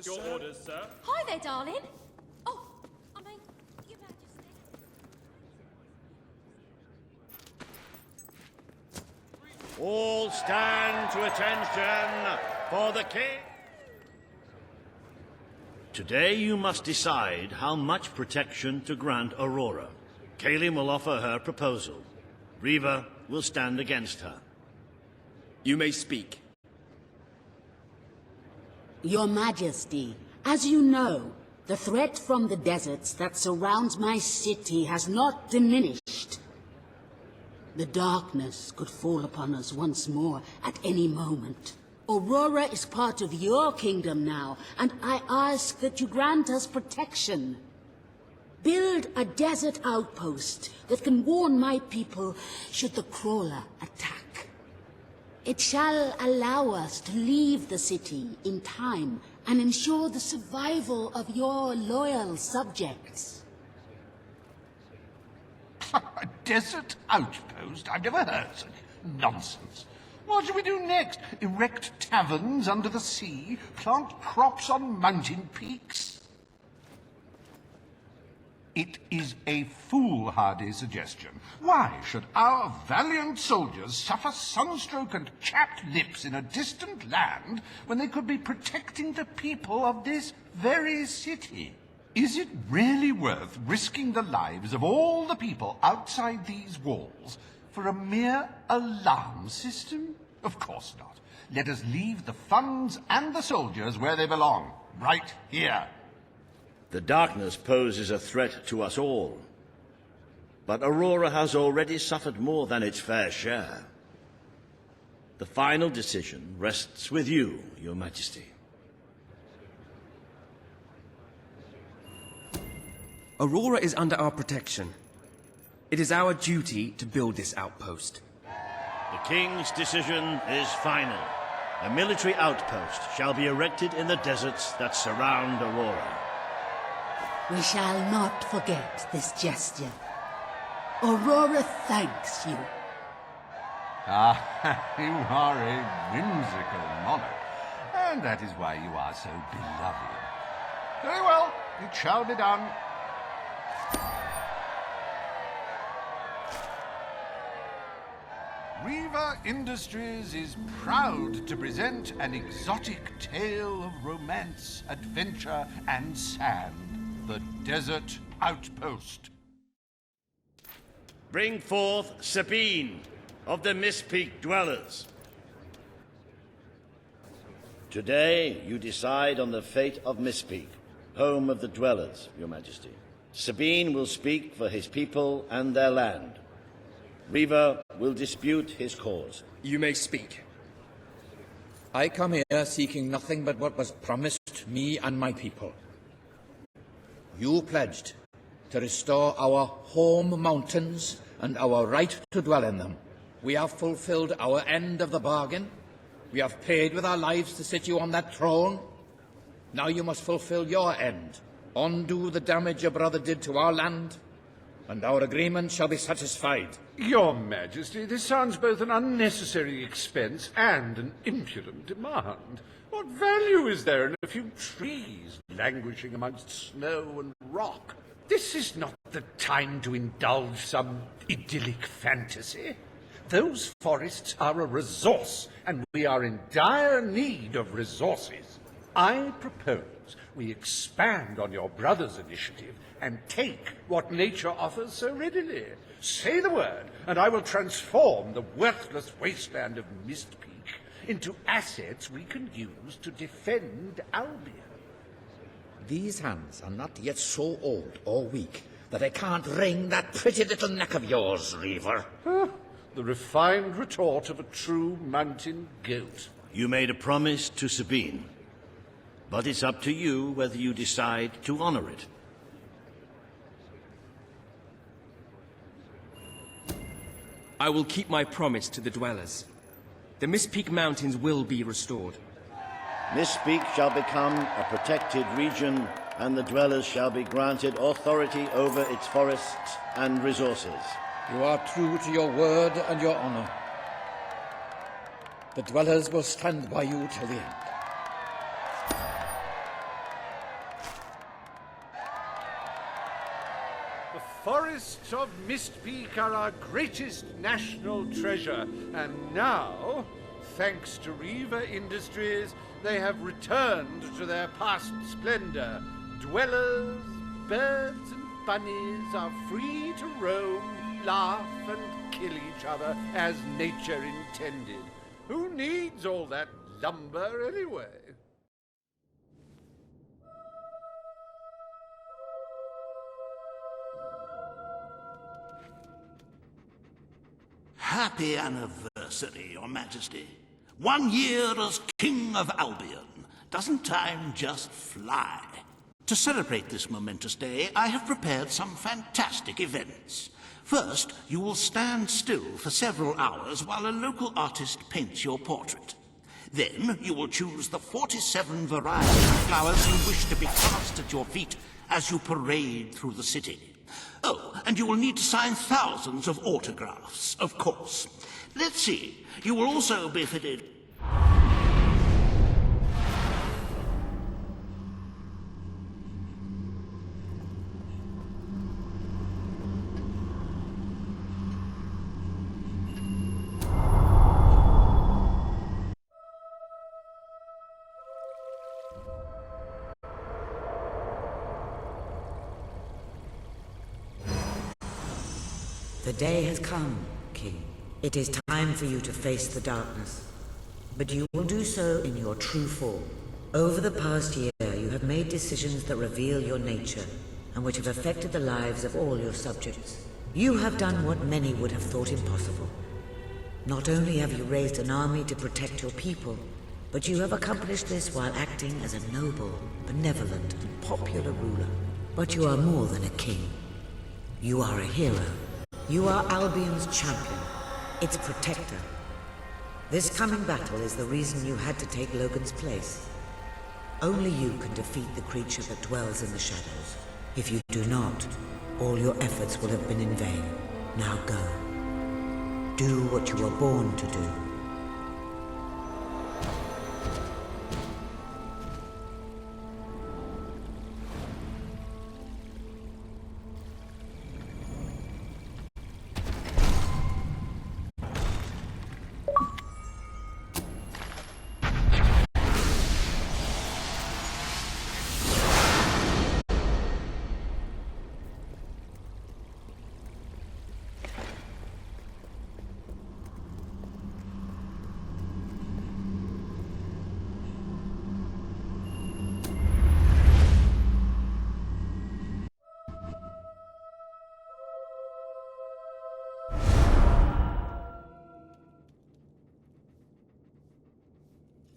At your orders, sir. Hi there, darling. Oh, I mean, Your Majesty. All stand to attention for the king. Today you must decide how much protection to grant Aurora. Kalim will offer her proposal. Reva will stand against her. You may speak. Your Majesty, as you know, the threat from the deserts that surrounds my city has not diminished. The darkness could fall upon us once more at any moment. Aurora is part of your kingdom now, and I ask that you grant us protection. Build a desert outpost that can warn my people should the crawler attack. It shall allow us to leave the city in time and ensure the survival of your loyal subjects. A desert outpost? I've never heard such nonsense. What shall we do next? Erect taverns under the sea? Plant crops on mountain peaks? It is a foolhardy suggestion. Why should our valiant soldiers suffer sunstroke and chapped lips in a distant land when they could be protecting the people of this very city? Is it really worth risking the lives of all the people outside these walls for a mere alarm system? Of course not. Let us leave the funds and the soldiers where they belong, right here. The darkness poses a threat to us all. But Aurora has already suffered more than its fair share. The final decision rests with you, Your Majesty. Aurora is under our protection. It is our duty to build this outpost. The King's decision is final. A military outpost shall be erected in the deserts that surround Aurora. We shall not forget this gesture. Aurora thanks you. Ah, you are a whimsical monarch, and that is why you are so beloved. Very well, it shall be done. Reva Industries is proud to present an exotic tale of romance, adventure, and sand, the Desert Outpost. Bring forth Sabine of the Mist Peak Dwellers. Today you decide on the fate of Mist Peak, home of the Dwellers, Your Majesty. Sabine will speak for his people and their land. Reva will dispute his cause. You may speak. I come here seeking nothing but what was promised me and my people. You pledged to restore our home mountains and our right to dwell in them. We have fulfilled our end of the bargain. We have paid with our lives to sit you on that throne. Now you must fulfill your end. Undo the damage your brother did to our land, and our agreement shall be satisfied. Your Majesty, this sounds both an unnecessary expense and an impudent demand. What value is there in a few trees languishing amongst snow and rock? This is not the time to indulge some idyllic fantasy. Those forests are a resource, and we are in dire need of resources. I propose we expand on your brother's initiative and take what nature offers so readily. Say the word, and I will transform the worthless wasteland of Mist Peak into assets we can use to defend Albion. These hands are not yet so old or weak that I can't wring that pretty little neck of yours, Reaver. The refined retort of a true mountain goat. You made a promise to Sabine, but it's up to you whether you decide to honor it. I will keep my promise to the Dwellers. The Mist Peak Mountains will be restored. Mist Peak shall become a protected region, and the Dwellers shall be granted authority over its forests and resources. You are true to your word and your honor. The Dwellers will stand by you till the end. forests of Mistpeak are our greatest national treasure, and now, thanks to Reaver Industries, they have returned to their past splendor. Dwellers, birds, and bunnies are free to roam, laugh, and kill each other as nature intended. Who needs all that lumber anyway? Happy anniversary, Your Majesty. 1 year as King of Albion. Doesn't time just fly? To celebrate this momentous day, I have prepared some fantastic events. First, you will stand still for several hours while a local artist paints your portrait. Then, you will choose the 47 varieties of flowers you wish to be cast at your feet as you parade through the city. Oh, and you will need to sign thousands of autographs, of course. Let's see, you will also be fitted... The day has come, King. It is time for you to face the darkness. But you will do so in your true form. Over the past year, you have made decisions that reveal your nature, and which have affected the lives of all your subjects. You have done what many would have thought impossible. Not only have you raised an army to protect your people, but you have accomplished this while acting as a noble, benevolent, and popular ruler. But you are more than a king. You are a hero. You are Albion's champion, its protector. This coming battle is the reason you had to take Logan's place. Only you can defeat the creature that dwells in the shadows. If you do not, all your efforts will have been in vain. Now go. Do what you were born to do.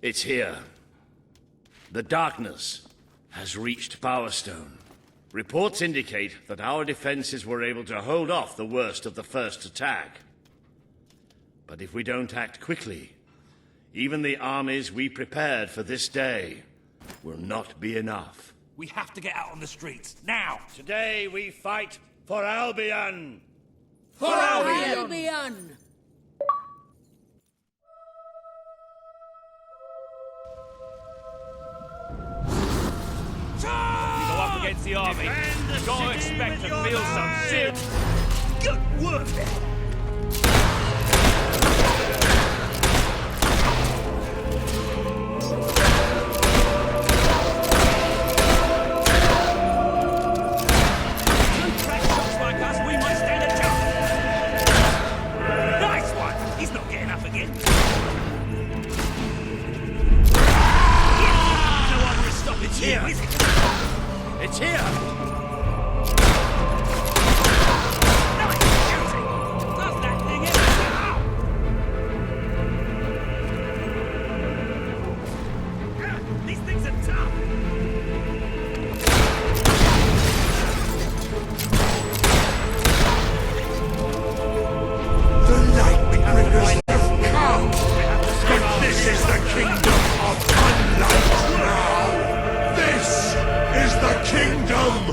It's here. The darkness has reached Power Stone. Reports indicate that our defenses were able to hold off the worst of the first attack. But if we don't act quickly, even the armies we prepared for this day will not be enough. We have to get out on the streets, now! Today we fight for Albion! For Albion! Against the army, you gotta expect to feel some serious. Good work! Like us, we might stand a chance. Nice one! He's not getting up again. No one will stop it here, is it? It's here! Nice shooting! Does that thing ever? These things are tough! The Lightbringers have come! But this is the kingdom of unlight now! This is the kingdom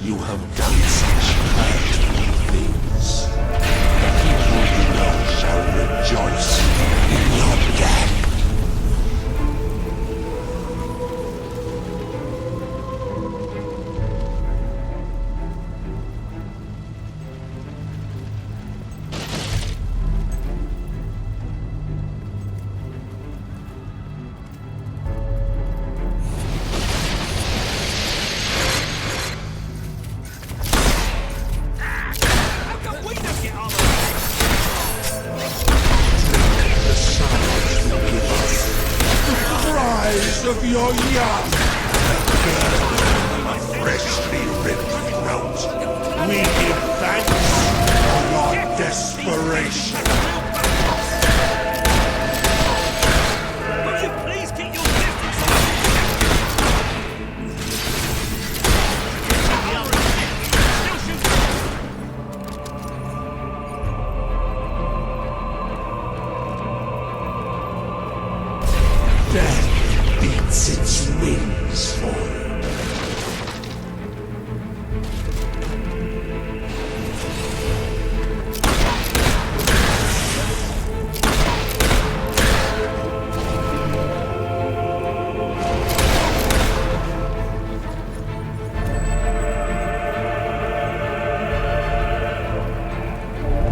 You have done such hurtful things. The people below shall rejoice in your death. Of your young, freshly ripped throat, we give thanks for your desperation. Would you please keep your distance from Death beats its wings for you.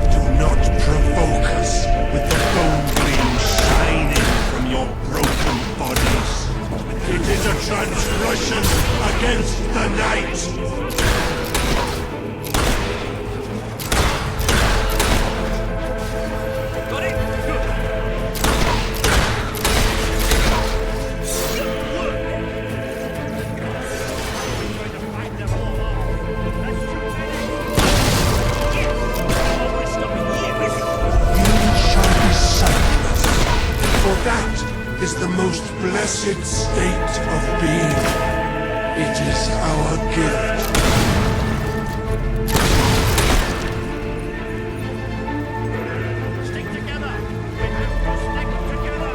Do not provoke us with the bone gleam shining from your broken bodies. It is a transgression against the night. Got it? Good. Good work. We're going to fight them all off. That's too many. Oh, we're stopping here. You shall be sightless, for that is the most blessed state of being. It is our gift. Stick together. We have to stick together.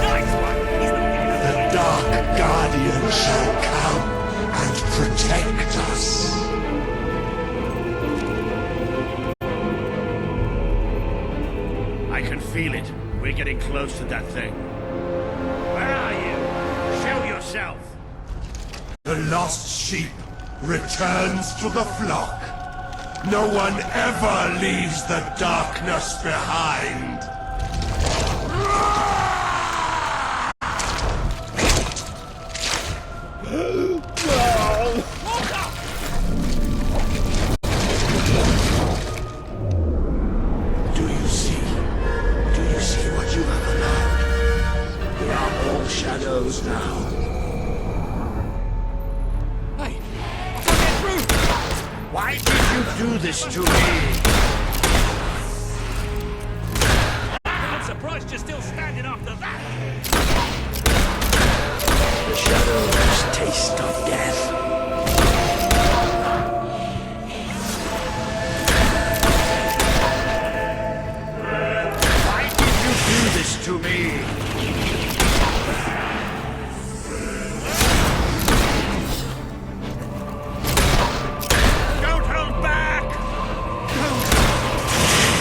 Nice one. He's the The Dark Guardian shall come and protect us. I can feel it. We're getting close to that thing. Where are you? Show yourself! The lost sheep returns to the flock. No one ever leaves the darkness behind. Do you see? Do you see what you have allowed? We are all shadows now. Hey, I can't get through. Why did you do this to me? I'm surprised you're still standing after that. The shadows taste of death. Why did you do this to me? Don't hold back.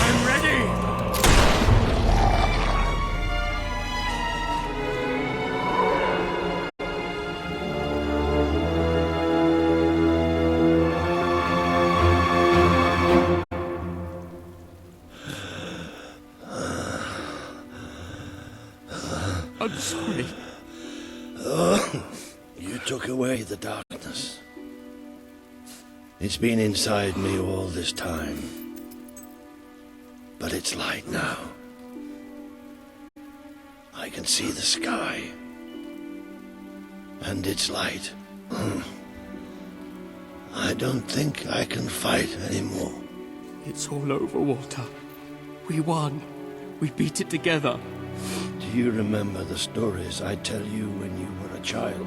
I'm ready! I'm sorry. You took away the darkness. It's been inside me all this time. But it's light now. I can see the sky. And it's light. I don't think I can fight anymore. It's all over, Walter. We won. We beat it together. Do Do you remember the stories I tell you when you were a child?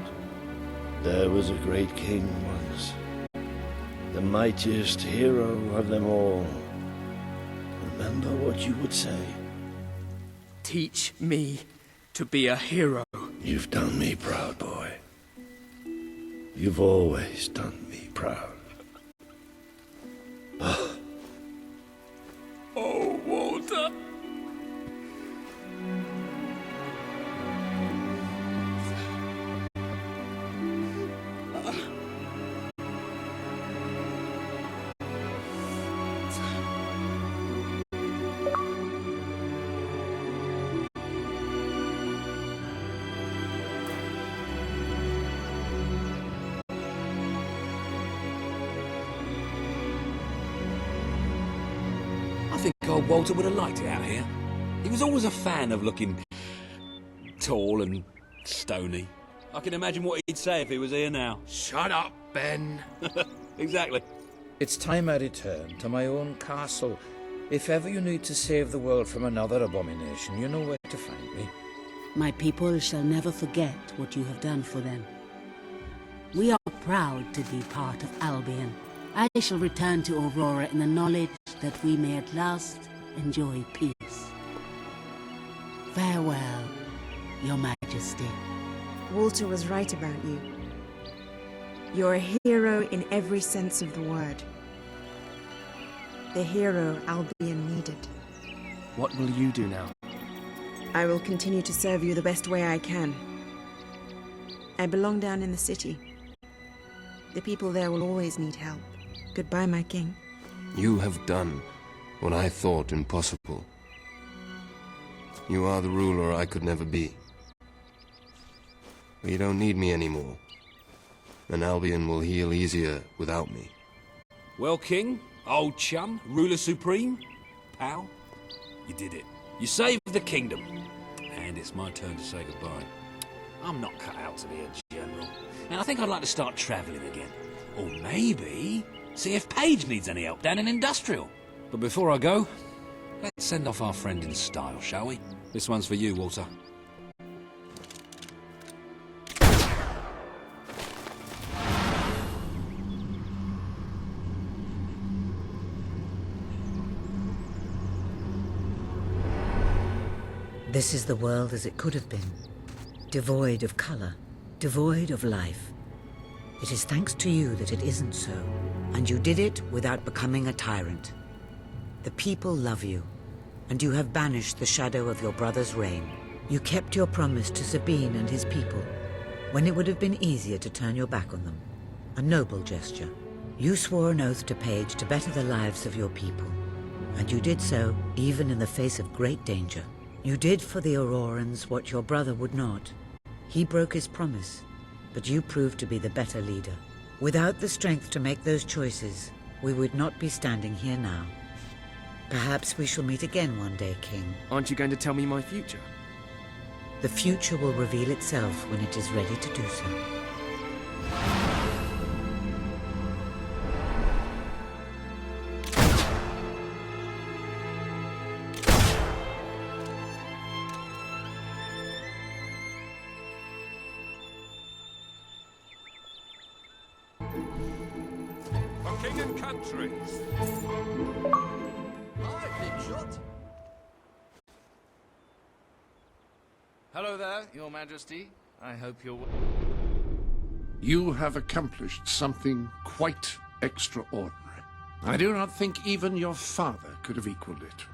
There was a great king once, the mightiest hero of them all. Remember what you would say? Teach me to be a hero. You've done me proud, boy. You've always done me proud. Oh, Walter. I think old Walter would have liked it out here. He was always a fan of looking tall and stony. I can imagine what he'd say if he was here now. Shut up, Ben. Exactly. It's time I return to my own castle. If ever you need to save the world from another abomination, you know where to find me. My people shall never forget what you have done for them. We are proud to be part of Albion. I shall return to Aurora in the knowledge that we may at last enjoy peace. Farewell, Your Majesty. Walter was right about you. You're a hero in every sense of the word. The hero Albion needed. What will you do now? I will continue to serve you the best way I can. I belong down in the city. The people there will always need help. Goodbye, my king. You have done what I thought impossible. You are the ruler I could never be. But you don't need me anymore, and Albion will heal easier without me. Well, King, old chum, ruler supreme, pal, you did it. You saved the kingdom. And it's my turn to say goodbye. I'm not cut out to be a general, and I think I'd like to start travelling again. Or maybe see if Paige needs any help down in Industrial. But before I go, let's send off our friend in style, shall we? This one's for you, Walter. This is the world as it could have been, devoid of color, devoid of life. It is thanks to you that it isn't so, and you did it without becoming a tyrant. The people love you, and you have banished the shadow of your brother's reign. You kept your promise to Sabine and his people, when it would have been easier to turn your back on them. A noble gesture. You swore an oath to Paige to better the lives of your people, and you did so even in the face of great danger. You did for the Aurorans what your brother would not. He broke his promise, but you proved to be the better leader. Without the strength to make those choices, we would not be standing here now. Perhaps we shall meet again one day, King. Aren't you going to tell me my future? The future will reveal itself when it is ready to do so. For king and country. Hi, big shot. Hello there, Your Majesty. I hope you're well. You have accomplished something quite extraordinary. I do not think even your father could have equaled it.